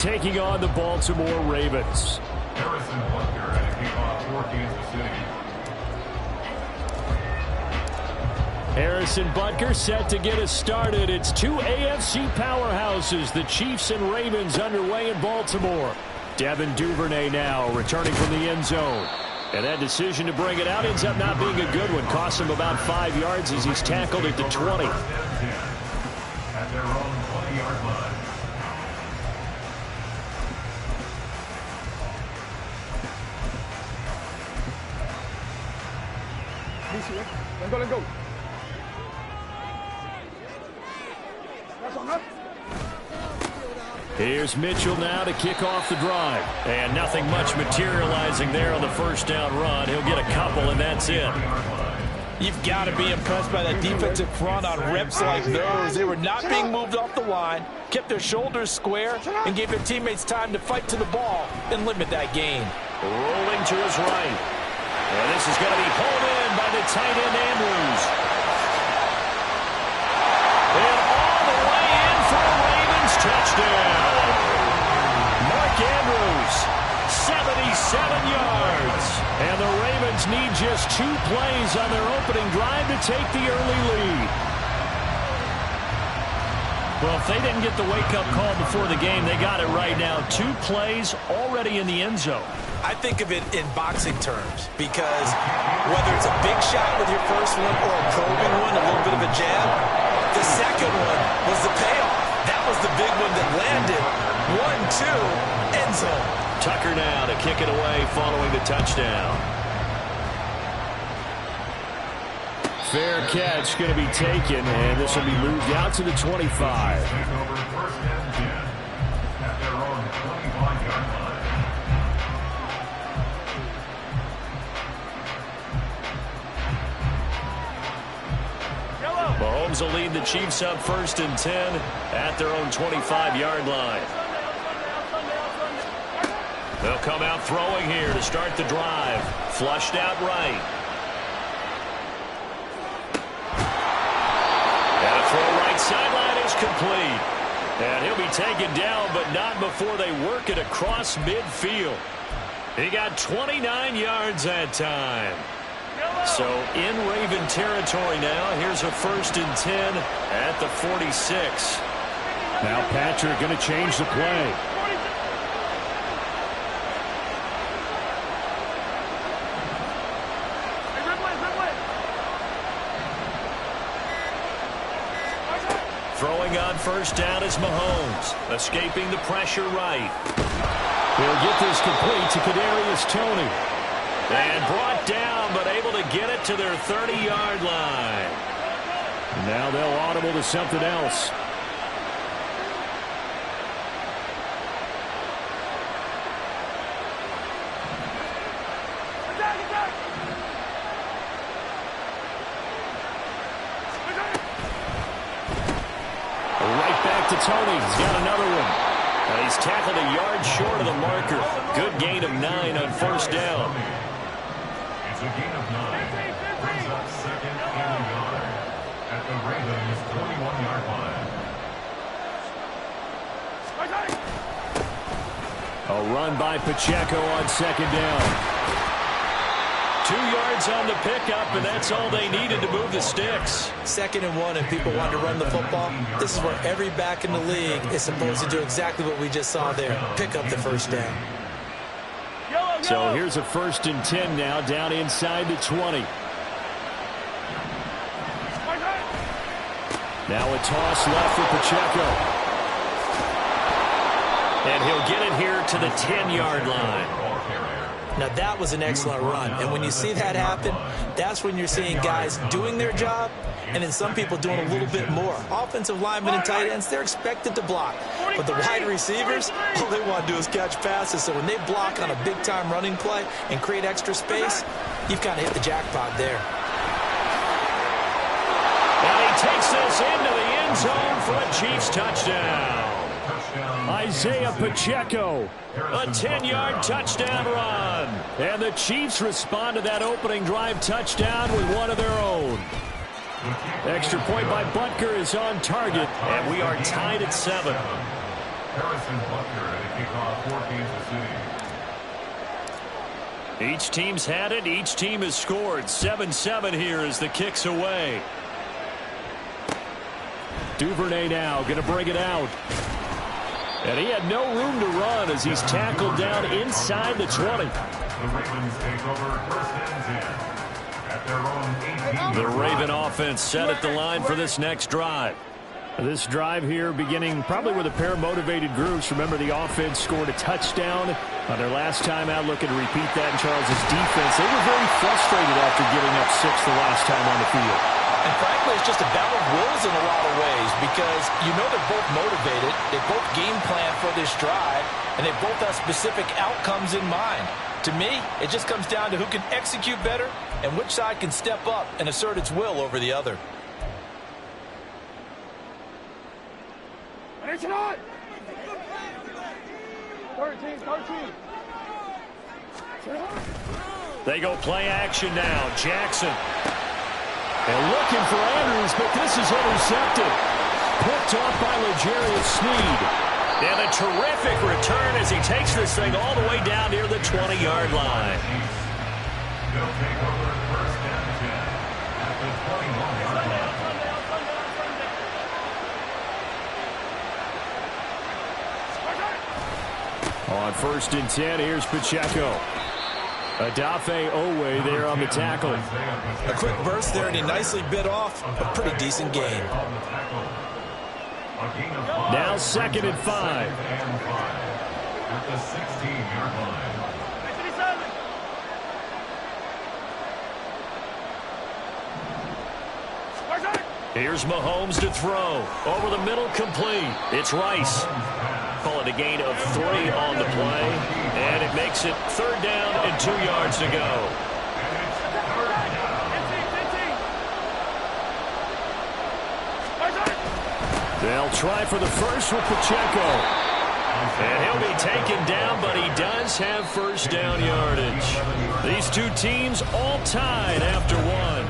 Taking on the Baltimore Ravens. Harrison Butker set to get us started. It's two AFC powerhouses, the Chiefs and Ravens, underway in Baltimore. Devin Duvernay now returning from the end zone. And that decision to bring it out ends up not being a good one. Costs him about 5 yards as he's tackled at the 20. At their own 20-yard line. Let's go. Here's Mitchell now to kick off the drive. And nothing much materializing there on the first down run. He'll get a couple, and that's it. You've got to be impressed by that defensive front on reps like those. They were not being moved off the line, kept their shoulders square, and gave their teammates time to fight to the ball and limit that gain. Rolling to his right. And this is going to be pulled in by the tight end, Andrews. And all the way in for a Ravens touchdown. Mark Andrews, 77 yards. And the Ravens need just 2 plays on their opening drive to take the early lead. Well, if they didn't get the wake-up call before the game, they got it right now. 2 plays already in the end zone. I think of it in boxing terms because whether it's a big shot with your first one or a probing one, a little bit of a jab, the second one was the payoff. That was the big one that landed. 1-2, end zone. Tucker now to kick it away following the touchdown. Fair catch going to be taken, and this will be moved out to the 25. Mahomes will lead the Chiefs up 1st and 10 at their own 25-yard line. They'll come out throwing here to start the drive. Flushed out right. And a throw right sideline is complete. And he'll be taken down, but not before they work it across midfield. He got 29 yards that time. So in Raven territory now. Here's a 1st and 10 at the 46. Now Patrick going to change the play. Throwing on 1st down is Mahomes. Escaping the pressure right. He'll get this complete to Kadarius Toney. And brought down, but able to get it to their 30-yard line. Now they'll audible to something else. Right back to Toney. He's got another one. He's tackled a yard short of the marker. Good gain of 9 on 1st down. It's a gain of 9. Brings up 2nd and a yard at the Ravens 21-yard line. A run by Pacheco on 2nd down. 2 yards on the pickup, and that's all they needed to move the sticks. 2nd and 1, and people want to run the football. This is where every back in the league is supposed to do exactly what we just saw there. Pick up the 1st down. So here's a 1st and 10 now, down inside the 20. Now a toss left for Pacheco. And he'll get it here to the 10-yard line. Now, that was an excellent run. And when you see that happen, that's when you're seeing guys doing their job and then some people doing a little bit more. Offensive linemen and tight ends, they're expected to block. But the wide receivers, all they want to do is catch passes. So when they block on a big-time running play and create extra space, you've kind of hit the jackpot there. And he takes this into the end zone for a Chiefs touchdown. Isaiah Pacheco, a 10-yard touchdown run. And the Chiefs respond to that opening drive touchdown with one of their own. Extra point by Butker is on target, and we are tied at 7. Each team's had it. Each team has scored. 7-7 here as the kick's away. Duvernay now going to bring it out. And he had no room to run as he's tackled down inside the 20. The Ravens take over first and 10 at their own 18. The Raven offense set at the line for this next drive. This drive here beginning probably with a pair of motivated groups. Remember, the offense scored a touchdown on their last time out, looking to repeat that in Charles's defense. They were very frustrated after getting up 6 the last time on the field. And frankly, it's just a battle of wills in a lot of ways because you know they're both motivated. They both game plan for this drive, and they both have specific outcomes in mind. To me, it just comes down to who can execute better and which side can step up and assert its will over the other. They go play action now. Jackson. And looking for Andrews, but this is intercepted. Picked off by L'Jarius Sneed. And a terrific return as he takes this thing all the way down near the 20-yard line. They'll take over first and 10 at the 21-yard line. On first and 10, here's Pacheco. Adafe Owe there on the tackle. A quick burst there, and he nicely bit off a pretty decent gain. Now 2nd and 5. At the 16-yard line. Here's Mahomes to throw. Over the middle, complete. It's Rice. Call it a gain of 3 on the play. And it makes it 3rd down and 2 yards to go. They'll try for the first with Pacheco. And he'll be taken down, but he does have first down yardage. These two teams all tied after one.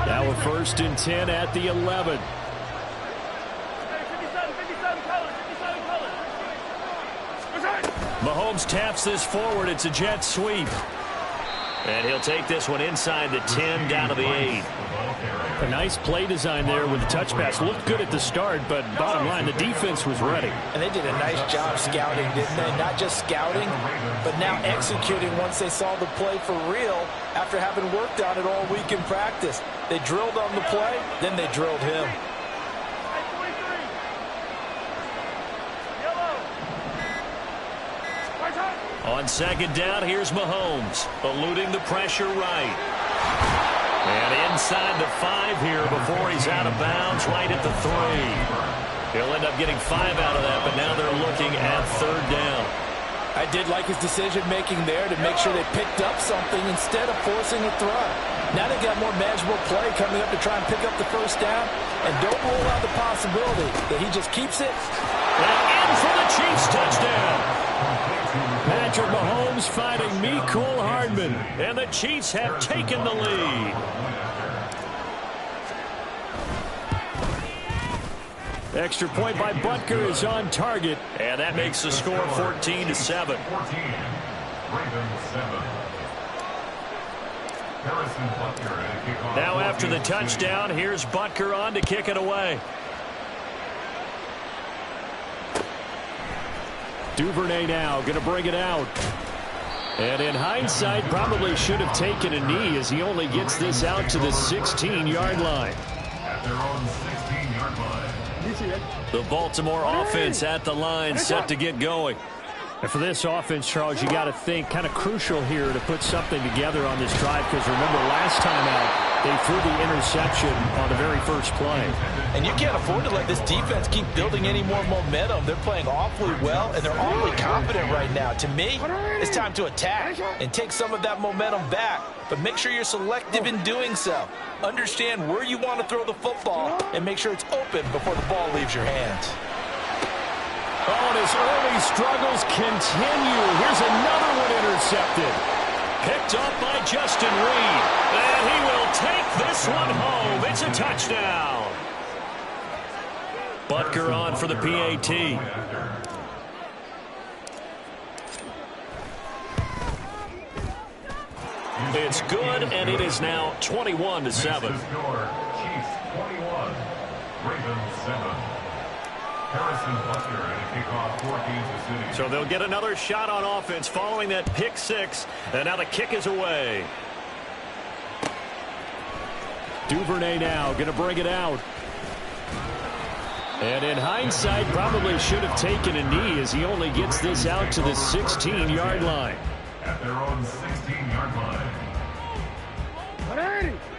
Now a 1st and 10 at the 11. Mahomes taps this forward. It's a jet sweep. And he'll take this one inside the 10 down to the 8. A nice play design there with the touch pass. Looked good at the start, but bottom line, the defense was ready. And they did a nice job scouting, didn't they? Not just scouting, but now executing once they saw the play for real after having worked on it all week in practice. They drilled on the play, then they drilled him. On 2nd down, here's Mahomes, eluding the pressure right. And inside the 5 here before he's out of bounds, right at the 3. He'll end up getting 5 out of that, but now they're looking at 3rd down. I did like his decision-making there to make sure they picked up something instead of forcing a throw. Now they got more manageable play coming up to try and pick up the 1st down, and don't rule out the possibility that he just keeps it. And in for the Chiefs touchdown. Patrick Mahomes fighting Mecole Hardman. And the Chiefs have taken the lead. Extra point by Butker is on target. And that makes the score 14-7. 14. Ravens 7. Now after the touchdown, here's Butker on to kick it away. Duvernay now going to bring it out. And in hindsight, probably should have taken a knee as he only gets this out to the 16-yard line. At their own 16-yard line. The Baltimore offense at the line, set to get going. And for this offense, Charles, you got to think kind of crucial here to put something together on this drive, because remember last time out they threw the interception on the very first play. And you can't afford to let this defense keep building any more momentum. They're playing awfully well, and they're awfully confident right now. To me, it's time to attack and take some of that momentum back, but make sure you're selective in doing so. Understand where you want to throw the football and make sure it's open before the ball leaves your hands. Oh, and his early struggles continue. Here's another one intercepted. Picked up by Justin Reed. And he will take this one home. It's a touchdown. Butker on for the PAT. It's good, and it is now 21-7. Chiefs 21, Ravens 7. Harrison Butker and a kickoff for Kansas City. So they'll get another shot on offense following that pick six, and now the kick is away. Duvernay now going to bring it out. And in hindsight, probably should have taken a knee as he only gets this out to the 16-yard line. At their own 16-yard line.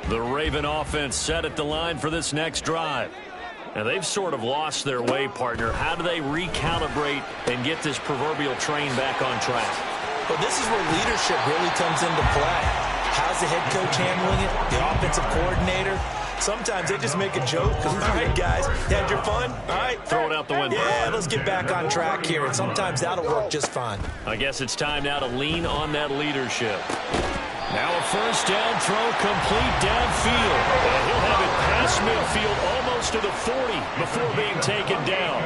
The Raven offense set at the line for this next drive. Now, they've sort of lost their way, partner. How do they recalibrate and get this proverbial train back on track? Well, this is where leadership really comes into play. How's the head coach handling it? The offensive coordinator? Sometimes they just make a joke. All right, guys, had your fun? All right. Throw it out the window. Yeah, let's get back on track here. And sometimes that'll work just fine. I guess it's time now to lean on that leadership. Now a first down throw complete downfield. And he'll have it past midfield almost to the 40 before being taken down.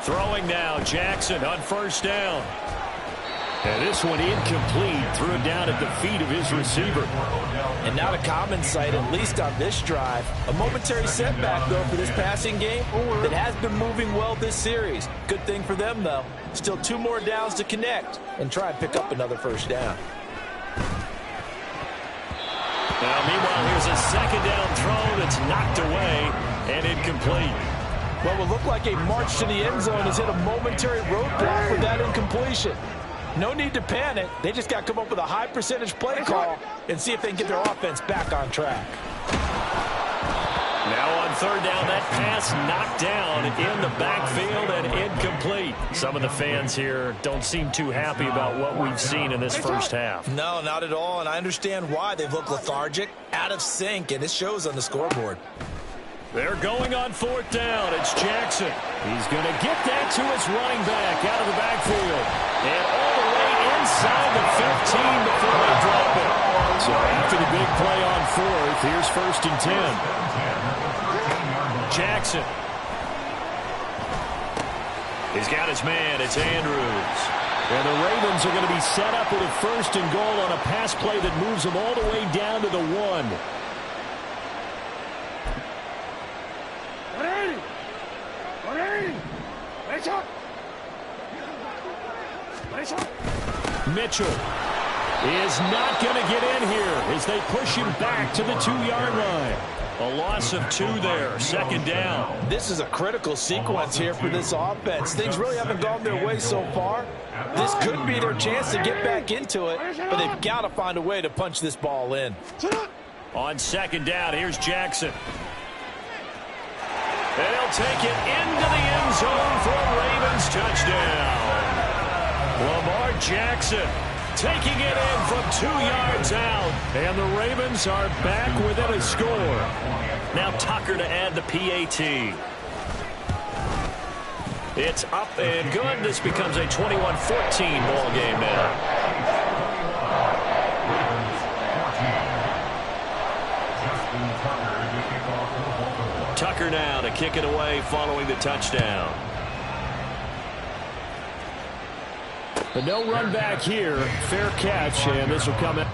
Throwing now, Jackson on first down. And this one incomplete. Threw it down at the feet of his receiver. And not a common sight, at least on this drive. A momentary setback, though, for this passing game that has been moving well this series. Good thing for them, though. Still 2 more downs to connect and try and pick up another first down. Now, meanwhile, here's a second down throw that's knocked away and incomplete. Well, it will look like a march to the end zone has hit a momentary roadblock with that incompletion. No need to panic. They just got to come up with a high percentage play call and see if they can get their offense back on track. Now on third down, that pass knocked down in the backfield and incomplete. Some of the fans here don't seem too happy about what we've seen in this first half. No, not at all, and I understand why. They've looked lethargic, out of sync, and it shows on the scoreboard. They're going on fourth down. It's Jackson. He's going to get that to his running back out of the backfield. And all the way inside the 15 before they drop it. So after the big play on fourth, here's first and 10. Jackson. He's got his man. It's Andrews. And the Ravens are going to be set up with a first and goal on a pass play that moves them all the way down to the 1. Mitchell is not going to get in here as they push him back to the 2-yard line. A loss of 2 there, second down. This is a critical sequence here for this offense. Things really haven't gone their way so far. This could be their chance to get back into it, but they've got to find a way to punch this ball in. On second down, here's Jackson. They'll take it into the end zone for a Ravens touchdown. Lamar Jackson taking it in from 2 yards out. And the Ravens are back within a score. Now Tucker to add the PAT. It's up and good. This becomes a 21-14 ball game now. Tucker now to kick it away following the touchdown. But no run back here. Fair catch, and this will come in.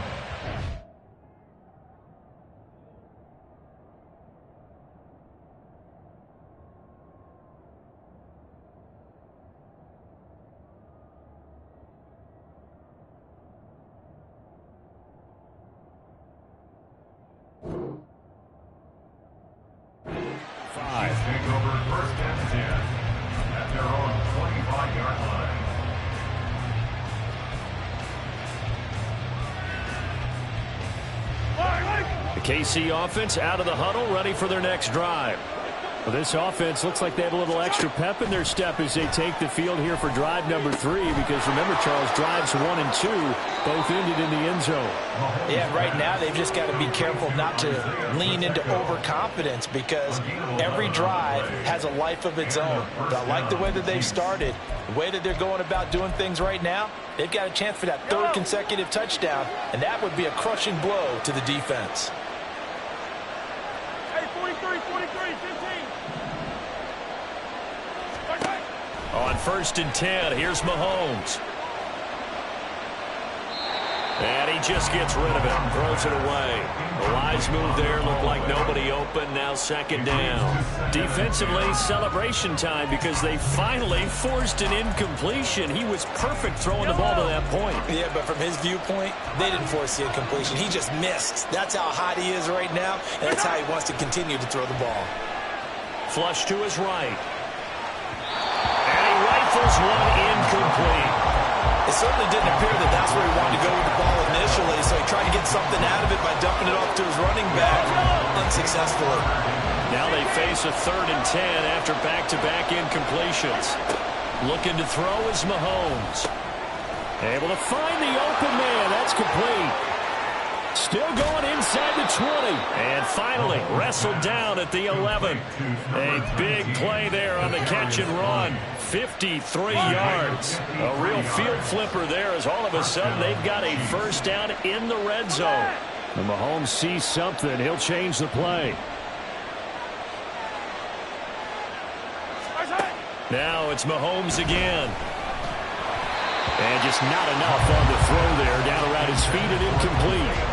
Take over first and 10 at their own 25-yard line. The KC offense out of the huddle, ready for their next drive. Well, this offense looks like they have a little extra pep in their step as they take the field here for drive number 3, because remember, Charles, drives 1 and 2 both ended in the end zone. Yeah, right now they've just got to be careful not to lean into overconfidence, because every drive has a life of its own. But I like the way that they've started, the way that they're going about doing things right now. They've got a chance for that 3rd consecutive touchdown, and that would be a crushing blow to the defense. Hey, 43, 15. On 1st and 10, here's Mahomes. And he just gets rid of it, throws it away. A wise move there, looked like nobody open, now 2nd down. Defensively, celebration time, because they finally forced an incompletion. He was perfect throwing the ball to that point. Yeah, but from his viewpoint, they didn't force the incompletion. He just missed. That's how hot he is right now, and that's how he wants to continue to throw the ball. Flush to his right. And he rifles one incomplete. It certainly didn't appear that that's where he wanted to go with the ball initially, so he tried to get something out of it by dumping it off to his running back unsuccessfully. Now they face a 3rd and 10 after back-to-back incompletions. Looking to throw is Mahomes. Able to find the open man. That's complete. Still going inside the 20. And finally wrestled down at the 11. A big play there on the catch and run. 53 yards. A real field flipper there, as all of a sudden they've got a 1st down in the red zone. And Mahomes sees something. He'll change the play. Now it's Mahomes again. And just not enough on the throw there. Down around his feet and incomplete.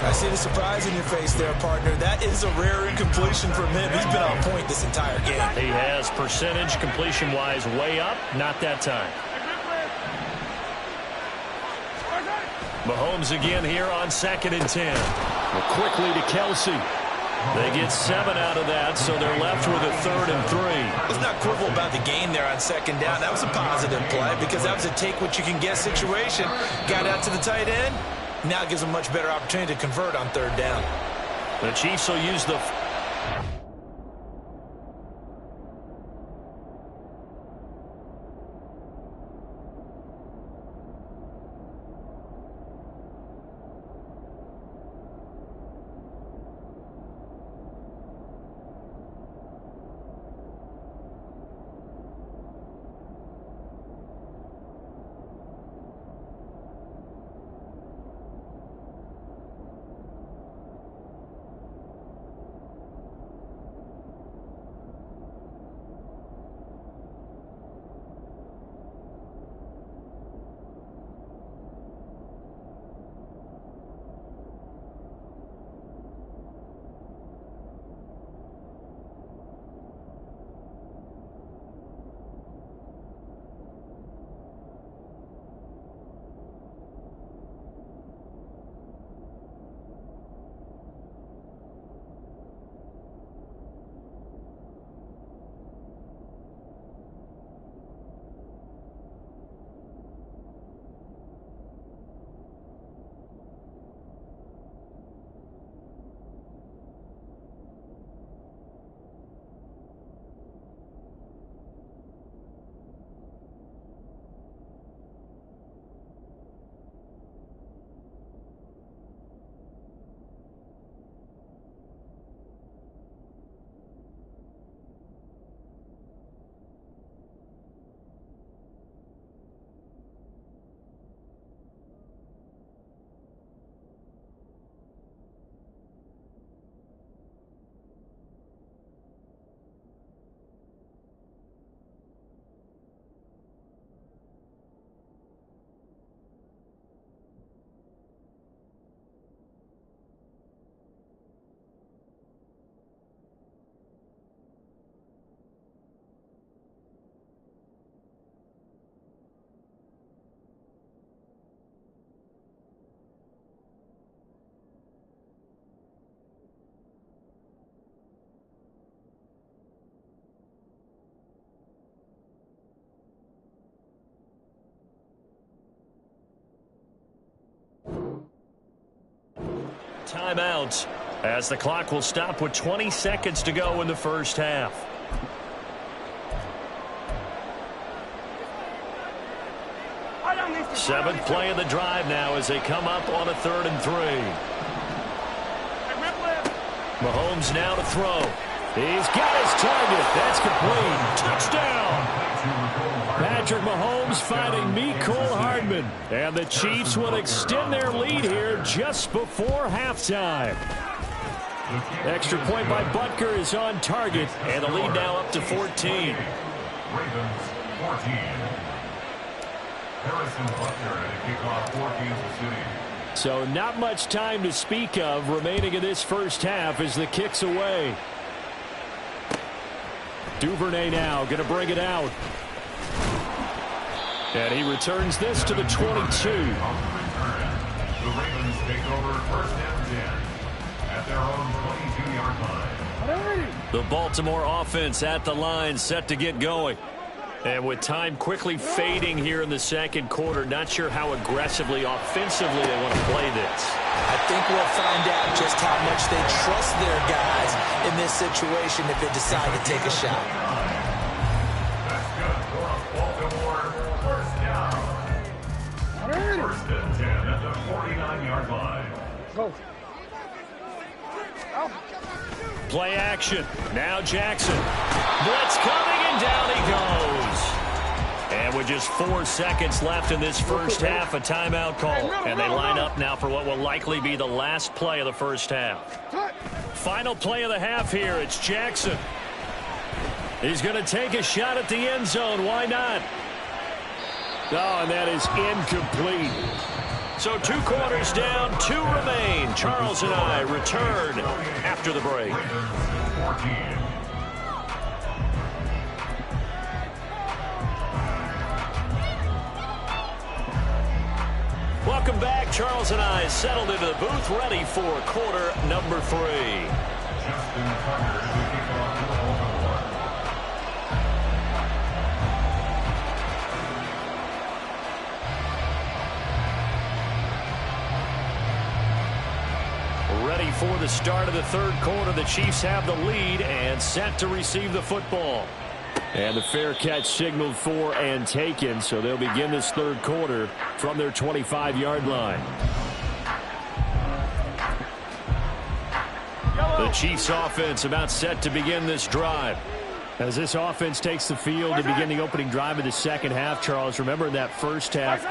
I see the surprise in your face there, partner. That is a rare incompletion from him. He's been on point this entire game. He has percentage completion-wise way up. Not that time. Mahomes again here on 2nd and 10. Well, quickly to Kelsey. They get 7 out of that, so they're left with a 3rd and 3. Let's not quibble about the gain there on 2nd down. That was a positive play, because that was a take-what-you-can-get situation. Got out to the tight end. Now it gives them a much better opportunity to convert on 3rd down. The Chiefs will use the... Timeout. as the clock will stop with 20 seconds to go in the first half. Seventh play of the drive now as they come up on a 3rd and 3. Mahomes now to throw. He's got his target. That's complete. Touchdown. Patrick Mahomes finding Mecole Hardman. And the Chiefs will extend their lead here just before halftime. Extra point by Butker is on target. And the lead now up to 14. Ravens 14. Harrison Butker at a kickoff for Kansas City. So not much time to speak of remaining in this first half as the kick's away. Duvernay now going to bring it out. And he returns this to the 22. The Ravens take over 1st and 10 at their own 22-yard line. The Baltimore offense at the line, set to get going. And with time quickly fading here in the second quarter, not sure how aggressively, offensively they want to play this. I think we'll find out just how much they trust their guys in this situation if they decide to take a shot. That's good for a Baltimore 1st down. 1st and 10 at the 49-yard line. Go. Play action. Now Jackson. Blitz coming, and down he goes. And with just 4 seconds left in this first half, a timeout call. And they line up now for what will likely be the last play of the first half. Final play of the half here. It's Jackson. He's going to take a shot at the end zone. Why not? Oh, and that is incomplete. So 2 quarters down, 2 remain. Charles and I return after the break. Welcome back. Charles and I settled into the booth, ready for quarter number 3. Ready for the start of the 3rd quarter. The Chiefs have the lead and set to receive the football. And the fair catch signaled for and taken, so they'll begin this 3rd quarter from their 25-yard line. The Chiefs offense about set to begin this drive. As this offense takes the field to begin the opening drive of the second half, Charles, remember in that first half,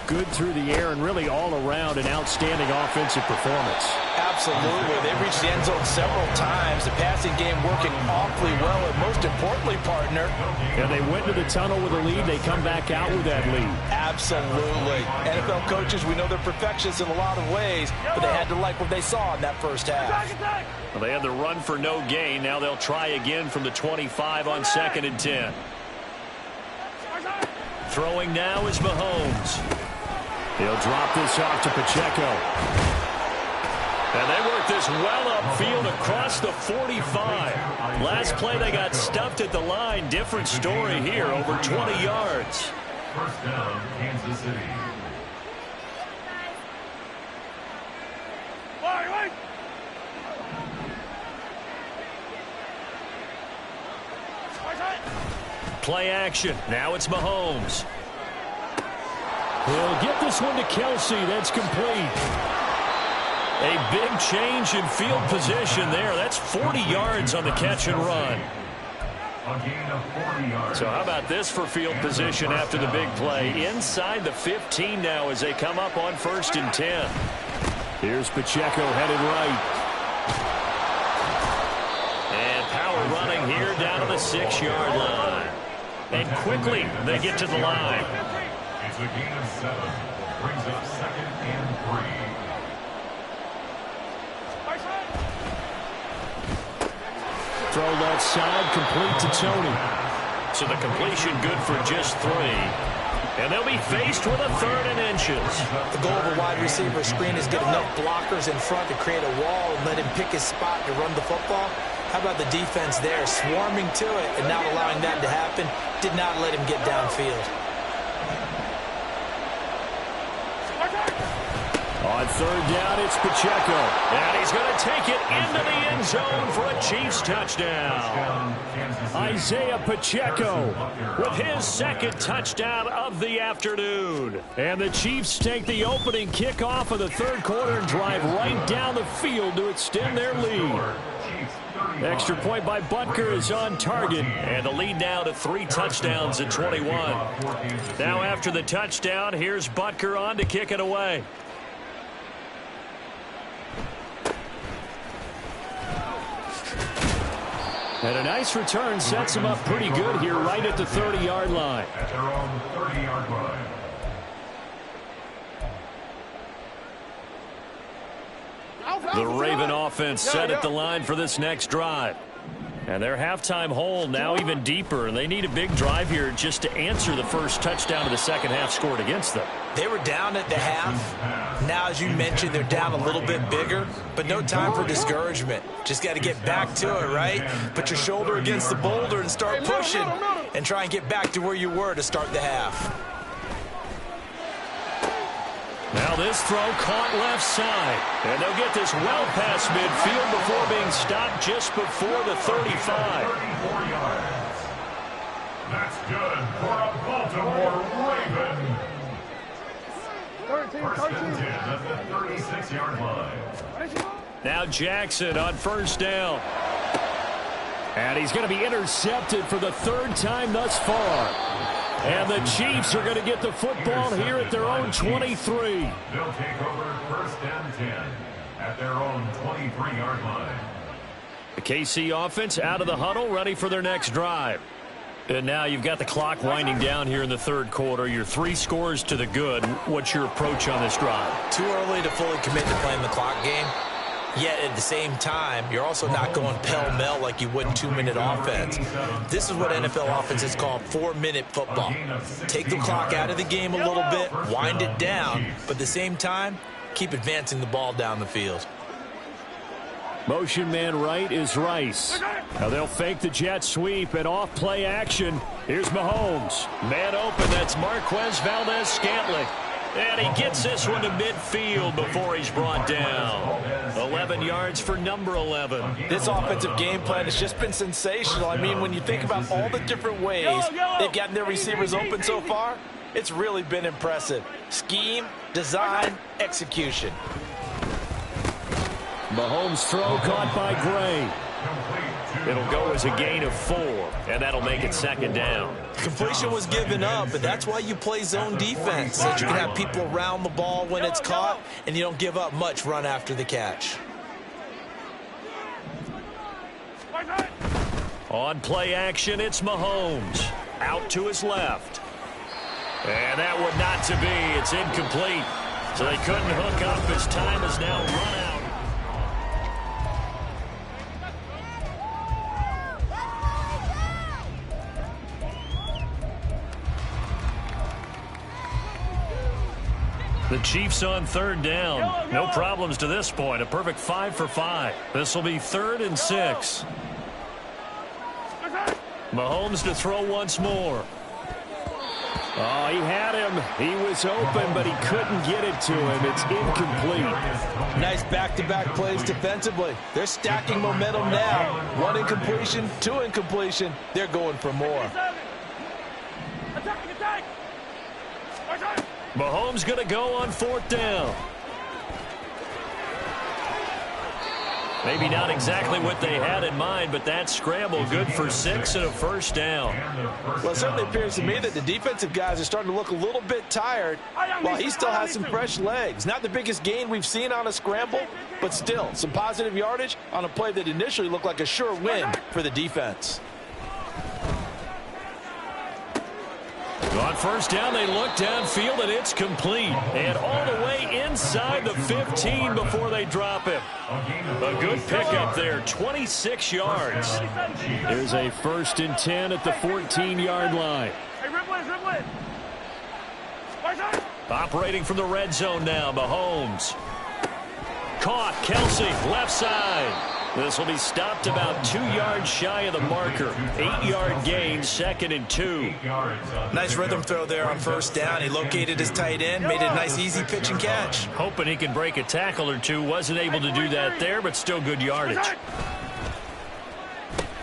good through the air and really all around an outstanding offensive performance. Absolutely. They reached the end zone several times. The passing game working awfully well, and most importantly, partner. And they went to the tunnel with a lead. They come back out with that lead. Absolutely. NFL coaches, we know they're perfectionists in a lot of ways, but they had to like what they saw in that first half. Well, they had the run for no gain. Now they'll try again from the 25 on 2nd and 10. Throwing now is Mahomes. He'll drop this off to Pacheco. And they work this well upfield across the 45. Last play they got stuffed at the line. Different story here, over 20 yards. 1st down, Kansas City. Play action. Now it's Mahomes. He'll get this one to Kelsey. That's complete. A big change in field position there. That's 40 yards on the catch and run. A gain of 40 yards. So how about this for field position after the big play? Inside the 15 now as they come up on 1st and 10. Here's Pacheco headed right. And power running here down to the 6-yard line. And quickly they get to the line. It's a gain of 7. Brings up 2nd and 3. Throw left side, complete to Tony. So the completion good for just 3. And they'll be faced with a 3rd and inches. The goal of a wide receiver screen is get enough blockers in front to create a wall and let him pick his spot to run the football. How about the defense there, swarming to it and not allowing that to happen? Did not let him get downfield. On third down, it's Pacheco. And he's going to take it into the end zone for a Chiefs touchdown. Isaiah Pacheco With his second touchdown of the afternoon. And the Chiefs take the opening kickoff of the third quarter and drive right down the field to extend their lead. Extra point by Butker is on target. And the lead now to 3 touchdowns at 21. Now after the touchdown, here's Butker on to kick it away. And a nice return sets them up pretty good here right at the 30-yard line. At their own 30-yard line. The Raven offense set at the line for this next drive. And their halftime hole now even deeper. And they need a big drive here just to answer the first touchdown of the second half scored against them. They were down at the half. Now, as you mentioned, they're down a little bit bigger, but no time for discouragement. Just got to get back to it, right? Put your shoulder against the boulder and start pushing and try and get back to where you were to start the half. Now this throw caught left side. And they'll get this well past midfield before being stopped just before the 35. 34 yards. That's good for a Baltimore Raven. 13. And 10 at the 36-yard line. Now Jackson on first down. And he's going to be intercepted for the third time thus far. And the Chiefs are going to get the football here at their own 23. They'll take over first and 10 at their own 23-yard line. The KC offense out of the huddle, ready for their next drive. And now you've got the clock winding down here in the third quarter. You're 3 scores to the good. What's your approach on this drive? Too early to fully commit to playing the clock game. Yet at the same time, you're also not going pell-mell like you would 2-minute offense. This is what NFL offenses call 4-minute football. Take the clock out of the game a little bit, wind it down, but at the same time, keep advancing the ball down the field. Motion man right is Rice. Now they'll fake the jet sweep and off play action. Here's Mahomes. Man open, that's Marquez Valdez-Scantling. And he gets this one to midfield before he's brought down. 11 yards for number 11. This offensive game plan has just been sensational. I mean, when you think about all the different ways they've gotten their receivers open so far, it's really been impressive. Scheme, design, execution. Mahomes' throw caught by Gray. It'll go as a gain of 4, and that'll make it second down. Completion was given up, but that's why you play zone defense, so that you can have people around the ball when it's caught, and you don't give up much run after the catch. On play action, it's Mahomes. Out to his left. And that one not to be. It's incomplete. So they couldn't hook up. His time is now run out. The Chiefs on third down. No problems to this point. A perfect 5 for 5. This will be 3rd and 6. Mahomes to throw once more. Oh, he had him. He was open, but he couldn't get it to him. It's incomplete. Nice back-to-back plays defensively. They're stacking momentum now. 1 incompletion, 2 incompletion. They're going for more. Mahomes going to go on 4th down. Maybe not exactly what they had in mind, but that scramble good for 6 and a first down. Well, it certainly appears to me that the defensive guys are starting to look a little bit tired while he still has some fresh legs. Not the biggest gain we've seen on a scramble, but still some positive yardage on a play that initially looked like a sure win for the defense. On first down, they look downfield, and it's complete. And all the way inside the 15 before they drop him. A good pickup there, 26 yards. There's a 1st and 10 at the 14-yard line. Operating from the red zone now, Mahomes. Caught, Kelsey, left side. This will be stopped about 2 yards shy of the marker. 8-yard gain, 2nd and 2. Nice rhythm throw there on first down. He located his tight end, made it a nice easy pitch and catch. Hoping he can break a tackle or two. Wasn't able to do that there, but still good yardage.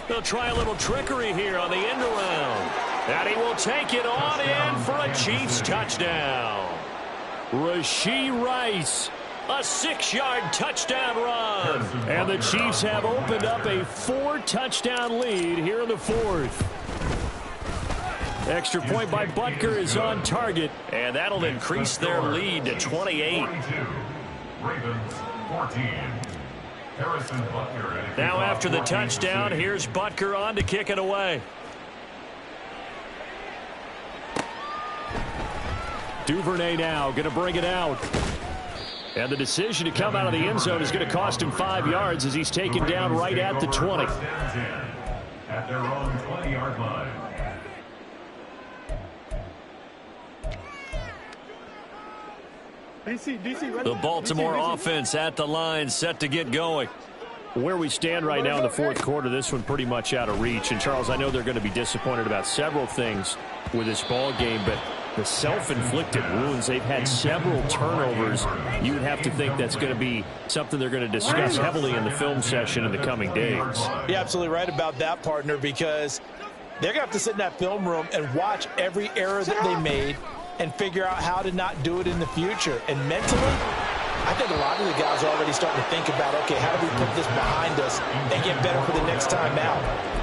They'll try a little trickery here on the end around. And he will take it on in for a Chiefs touchdown. Rashee Rice. A 6-yard touchdown run. And the Chiefs have opened up a 4-touchdown lead here in the 4th. Extra point by Butker is on target. And that'll increase their lead to 28. Ravens 14. Now after the touchdown, here's Butker on to kick it away. Duvernay now going to bring it out. And the decision to come out of the end zone is going to cost him 5 yards as he's taken down right at the 20. At their own 20-yard line. The Baltimore offense at the line, set to get going. Where we stand right now in the 4th quarter, this one pretty much out of reach. And, Charles, I know they're going to be disappointed about several things with this ball game, but the self-inflicted wounds, they've had several turnovers. You would have to think that's going to be something they're going to discuss heavily in the film session in the coming days. You're absolutely right about that, partner, because they're going to have to sit in that film room and watch every error that they made and figure out how to not do it in the future. And mentally, I think a lot of the guys are already starting to think about, okay, how do we put this behind us and get better for the next time out?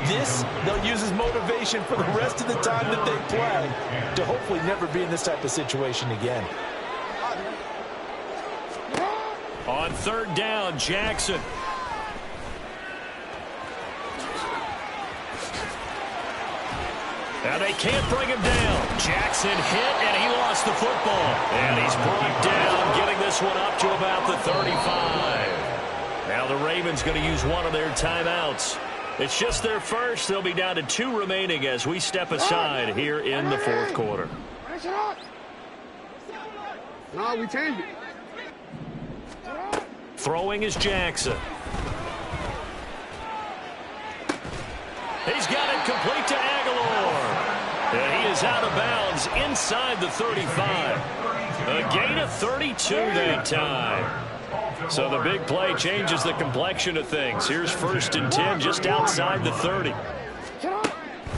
This, they'll use as motivation for the rest of the time that they play to hopefully never be in this type of situation again. On 3rd down, Jackson. And they can't bring him down. Jackson hit, and he lost the football. And he's brought down, getting this one up to about the 35. Now the Ravens going to use one of their timeouts. It's just their first. They'll be down to 2 remaining as we step aside here in the 4th quarter. No, we changed it. Throwing is Jackson. He's got it complete to Aguilar. And he is out of bounds inside the 35. A gain of 32 that time. So the big play changes the complexion of things. Here's 1st and 10 just outside the 30.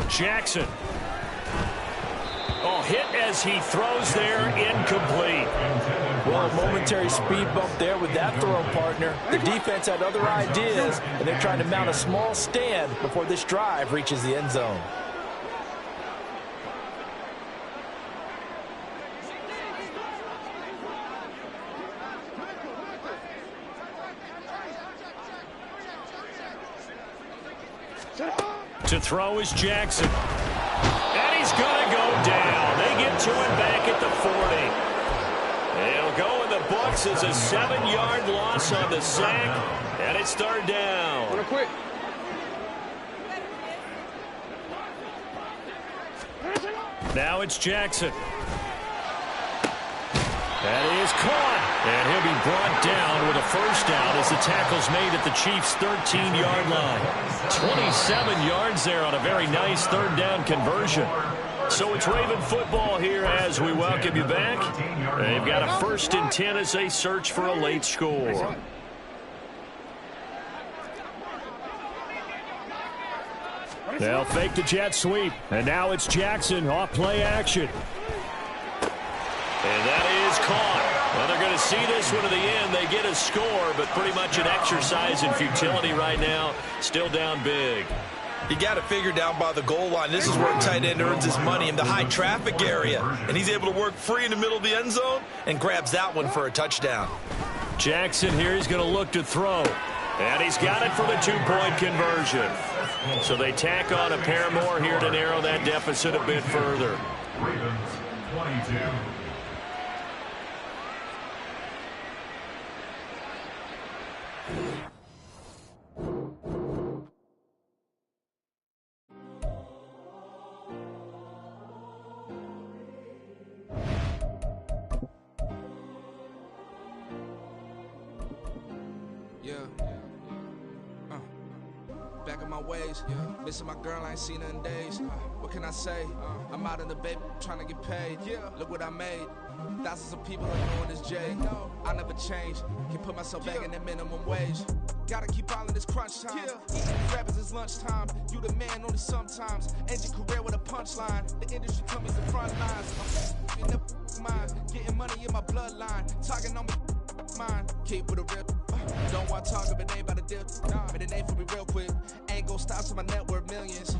Jackson. Oh, hit as he throws there, incomplete. Well, a momentary speed bump there with that throw, partner. The defense had other ideas, and they're trying to mount a small stand before this drive reaches the end zone. To throw is Jackson. And he's going to go down. They get to him back at the 40. It'll go in the books as a 7-yard loss on the sack. And it's 3rd down. Wanna quit? Now it's Jackson. That is caught. And he'll be brought down with a 1st down as the tackle's made at the Chiefs' 13-yard line. 27 yards there on a very nice 3rd down conversion. So it's Raven football here as we welcome you back. They've got a 1st and 10 as they search for a late score. They'll fake the jet sweep. And now it's Jackson off play action. And that is caught. Well, they're going to see this one to the end. They get a score, but pretty much an exercise in futility right now. Still down big. You got to figure down by the goal line. This is where a tight end earns his money in the high traffic area. And he's able to work free in the middle of the end zone and grabs that one for a touchdown. Jackson here, he's going to look to throw. And he's got it for the 2-point conversion. So they tack on a pair more here to narrow that deficit a bit further. Ravens 22. Yeah. back in my ways. Missing my girl, I ain't seen her in days. What can I say? I'm out in the baby, trying to get paid. Look what I made. Thousands of people are knowing this J. I never change. Can put myself back in the minimum wage. Gotta keep all in this crunch time. Eating rappers is lunchtime. You the man only sometimes. End your career with a punchline. The industry tell me the front lines. I'm in the mind. Getting money in my bloodline. Talking on me. Mine. Keep with a real. Don't want to talk if it ain't about a dip. But it ain't for me real quick. Ain't gon' stop till my net worth millions.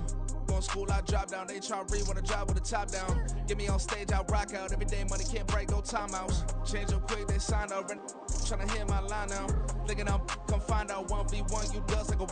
Going school, I drop down. They try to read when I drop with the top down. Get me on stage, I rock out. Every day money can't break, go timeouts. Change up quick, they signed up. Tryna hear my line now. Thinking I'm come find out 1v1, you does like a